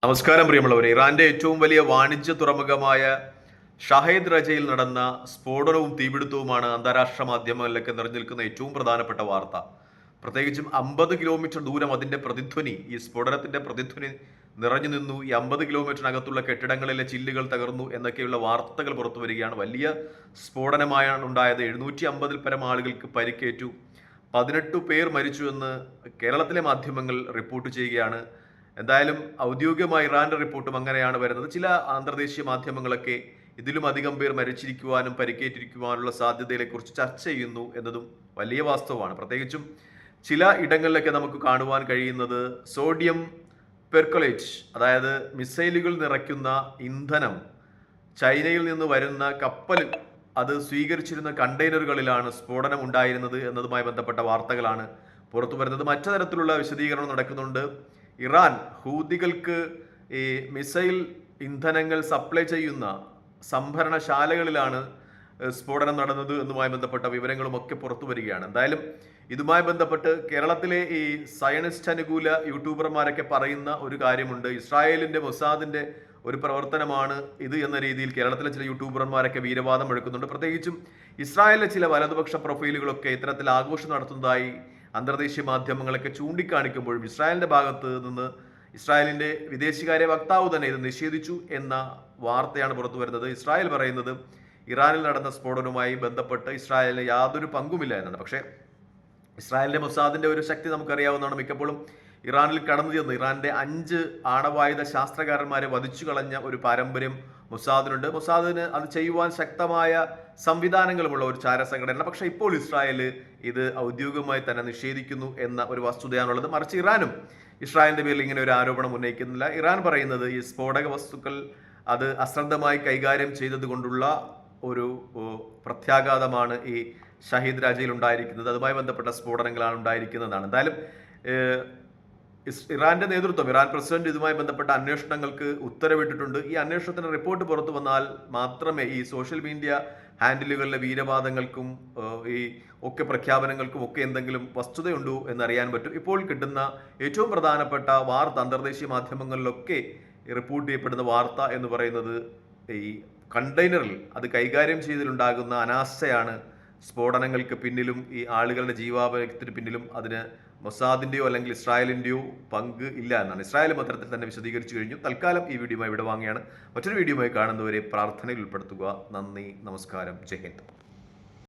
നമസ്കാരം പ്രിയമുള്ളവരെ. ഇറാന്റെ ഏറ്റവും വലിയ വാണിജ്യ തുറമുഖമായ ഷഹീദ് റജയിൽ നടന്ന സ്ഫോടനവും തീപിടുത്തവുമാണ് അന്താരാഷ്ട്ര മാധ്യമങ്ങളിലൊക്കെ നിറഞ്ഞു നിൽക്കുന്ന ഏറ്റവും പ്രധാനപ്പെട്ട വാർത്ത. പ്രത്യേകിച്ചും 50 കിലോമീറ്റർ ദൂരം അതിന്റെ പ്രതിധ്വനി, ഈ സ്ഫോടനത്തിന്റെ പ്രതിധ്വനി നിറഞ്ഞു നിന്നു. ഈ 50 കിലോമീറ്ററിനകത്തുള്ള കെട്ടിടങ്ങളിലെ ചില്ലുകൾ തകർന്നു എന്നൊക്കെയുള്ള വാർത്തകൾ പുറത്തു വരികയാണ്. വലിയ സ്ഫോടനമായാണ് ഉണ്ടായത്. 750-ൽ പരം ആളുകൾക്ക് പരിക്കേറ്റു, 18 പേർ മരിച്ചു എന്ന് കേരളത്തിലെ മാധ്യമങ്ങൾ റിപ്പോർട്ട് ചെയ്യുകയാണ്. എന്തായാലും ഔദ്യോഗികമായി ഇറാന്റെ റിപ്പോർട്ടും അങ്ങനെയാണ് വരുന്നത്. ചില അന്തർദേശീയ മാധ്യമങ്ങളൊക്കെ ഇതിലും അധികം പേർ മരിച്ചിരിക്കുവാനും പരിക്കേറ്റിരിക്കുവാനുള്ള സാധ്യതകളെക്കുറിച്ച് ചർച്ച ചെയ്യുന്നു എന്നതും വലിയ വാസ്തവമാണ്. പ്രത്യേകിച്ചും ചില ഇടങ്ങളിലൊക്കെ നമുക്ക് കാണുവാൻ കഴിയുന്നത് സോഡിയം പെർക്കൊലേറ്റ്, അതായത് മിസൈലുകൾ നിറയ്ക്കുന്ന ഇന്ധനം ചൈനയിൽ നിന്ന് വരുന്ന കപ്പലിൽ അത് സ്വീകരിച്ചിരുന്ന കണ്ടെയ്നറുകളിലാണ് സ്ഫോടനം ഉണ്ടായിരുന്നത് എന്നതുമായി ബന്ധപ്പെട്ട വാർത്തകളാണ് പുറത്തു വരുന്നത്. മറ്റു തരത്തിലുള്ള വിശദീകരണം നടക്കുന്നുണ്ട്. ഇറാൻ ഹൂതികൾക്ക് ഈ മിസൈൽ ഇന്ധനങ്ങൾ സപ്ലൈ ചെയ്യുന്ന സംഭരണശാലകളിലാണ് സ്ഫോടനം നടന്നത് എന്നുമായി ബന്ധപ്പെട്ട വിവരങ്ങളും ഒക്കെ പുറത്തു വരികയാണ്. എന്തായാലും ഇതുമായി ബന്ധപ്പെട്ട് കേരളത്തിലെ ഈ സയനിസ്റ്റ് അനുകൂല യൂട്യൂബർമാരൊക്കെ പറയുന്ന ഒരു കാര്യമുണ്ട്. ഇസ്രായേലിന്റെ മൊസാദിന്റെ ഒരു പ്രവർത്തനമാണ് ഇത് എന്ന രീതിയിൽ കേരളത്തിലെ ചില യൂട്യൂബർമാരൊക്കെ വീരവാദം എടുക്കുന്നുണ്ട്. പ്രത്യേകിച്ചും ഇസ്രായേലിലെ ചില വലതുപക്ഷ പ്രൊഫൈലുകളൊക്കെ ഇത്തരത്തിൽ ആഘോഷം നടത്തുന്നതായി അന്തർദേശീയ മാധ്യമങ്ങളൊക്കെ ചൂണ്ടിക്കാണിക്കുമ്പോഴും ഇസ്രായേലിന്റെ ഭാഗത്ത് നിന്ന് ഇസ്രായേലിന്റെ വിദേശകാര്യ വക്താവ് തന്നെ ഇത് നിഷേധിച്ചു എന്ന വാർത്തയാണ് പുറത്തു വരുന്നത്. ഇസ്രായേൽ പറയുന്നത് ഇറാനിൽ നടന്ന സ്ഫോടനവുമായി ബന്ധപ്പെട്ട് ഇസ്രായേലിന് യാതൊരു പങ്കുമില്ല എന്നാണ്. പക്ഷേ ഇസ്രായേലിന്റെ മൊസാദിന്റെ ഒരു ശക്തി നമുക്കറിയാവുന്നതാണ്. മിക്കപ്പോഴും ഇറാനിൽ കടന്നു ചെന്ന് ഇറാന്റെ 5 ആണവായുധ ശാസ്ത്രകാരന്മാരെ വധിച്ചു കളഞ്ഞ ഒരു പാരമ്പര്യം മൊസാദിനുണ്ട്. മൊസാദിന് അത് ചെയ്യുവാൻ ശക്തമായ സംവിധാനങ്ങളുമുള്ള ഒരു ചാര സംഘടന. പക്ഷെ ഇപ്പോൾ ഇസ്രായേൽ ഇത് ഔദ്യോഗികമായി തന്നെ നിഷേധിക്കുന്നു എന്ന ഒരു വസ്തുതയാണുള്ളത്. മറിച്ച് ഇറാനും ഇസ്രായേലിന്റെ പേരിൽ ഇങ്ങനെ ഒരു ആരോപണം ഉന്നയിക്കുന്നില്ല. ഇറാൻ പറയുന്നത് ഈ സ്ഫോടക വസ്തുക്കൾ അത് അശ്രദ്ധമായി കൈകാര്യം ചെയ്തത് കൊണ്ടുള്ള ഒരു പ്രത്യാഘാതമാണ് ഈ ഷഹീദ് രാജയിൽ ഉണ്ടായിരിക്കുന്നത്, അതുമായി ബന്ധപ്പെട്ട സ്ഫോടനങ്ങളാണ് ഉണ്ടായിരിക്കുന്നതാണ്. എന്തായാലും ഇറാന്റെ നേതൃത്വം, ഇറാൻ പ്രസിഡന്റ് ഇതുമായി ബന്ധപ്പെട്ട അന്വേഷണങ്ങൾക്ക് ഉത്തരവിട്ടിട്ടുണ്ട്. ഈ അന്വേഷണത്തിന്റെ റിപ്പോർട്ട് പുറത്തു വന്നാൽ മാത്രമേ ഈ സോഷ്യൽ മീഡിയ ഹാൻഡിലുകളിലെ വീരവാദങ്ങൾക്കും ഈ ഒക്കെ പ്രഖ്യാപനങ്ങൾക്കും ഒക്കെ എന്തെങ്കിലും വസ്തുതയുണ്ടോ എന്നറിയാൻ പറ്റും. ഇപ്പോൾ കിട്ടുന്ന ഏറ്റവും പ്രധാനപ്പെട്ട വാർത്ത അന്തർദേശീയ മാധ്യമങ്ങളിലൊക്കെ റിപ്പോർട്ട് ചെയ്യപ്പെടുന്ന വാർത്ത എന്ന് പറയുന്നത് ഈ കണ്ടെയ്നറിൽ അത് കൈകാര്യം ചെയ്തതിലുണ്ടാകുന്ന അനാസ്ഥയാണ് സ്ഫോടനങ്ങൾക്ക് പിന്നിലും ഈ ആളുകളുടെ ജീവാപായത്തിന് പിന്നിലും അതിന് മൊസാദിന്റെയോ അല്ലെങ്കിൽ ഇസ്രായേലിന്റെയോ പങ്ക് ഇല്ല എന്നാണ്. ഇസ്രായേലും അത്തരത്തിൽ തന്നെ വിശദീകരിച്ചു കഴിഞ്ഞു. തൽക്കാലം ഈ വീഡിയോയുമായി ഇവിടെ വാങ്ങിയാണ്. മറ്റൊരു വീഡിയോയുമായി കാണുന്നവരെ പ്രാർത്ഥനയിൽ ഉൾപ്പെടുത്തുക. നന്ദി, നമസ്കാരം, ജയ് ഹിന്ദ്.